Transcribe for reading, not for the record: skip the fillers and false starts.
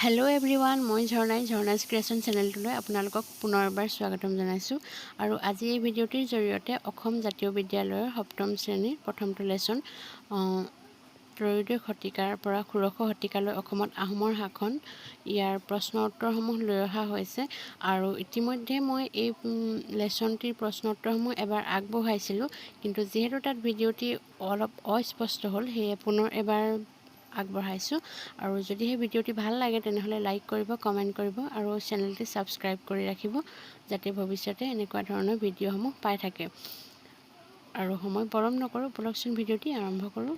Hello' everyone, মই ঝৰ্ণাছ ক্ৰিয়েশ্যন চেনেলটোলৈ আপোনালোকক পুনৰবাৰ স্বাগতম জনাইছোঁ। আৰু আজি এই ভিডিঅ'টিৰ জৰিয়তে অসম জাতীয় বিদ্যালয়ৰ সপ্তম শ্ৰেণীৰ প্ৰথমটো লেচন ত্ৰয়োদশ শতিকাৰ পৰা ষোড়শ শতিকালৈ অসমত আহোমৰ শাসন ইয়াৰ প্ৰশ্ন উত্তৰসমূহ লৈ অহা হৈছে। আৰু ইতিমধ্যে মই এই লেচনটিৰ প্ৰশ্ন উত্তৰসমূহ এবাৰ আগবঢ়াইছিলোঁ, কিন্তু যিহেতু তাত ভিডিঅ'টি অলপ অস্পষ্ট হ'ল, সেয়ে পুনৰ এবাৰ আগবঢ়াইছোঁ। আৰু যদিহে ভিডিঅ'টি ভাল লাগে তেনেহ'লে লাইক কৰিব, কমেণ্ট কৰিব আৰু চেনেলটি ছাবস্ক্ৰাইব কৰি ৰাখিব, যাতে ভৱিষ্যতে এনেকুৱা ধৰণৰ ভিডিঅ'সমূহ পাই থাকে। আৰু সময় পলম নকৰোঁ, ব'লকচোন ভিডিঅ'টি আৰম্ভ কৰোঁ।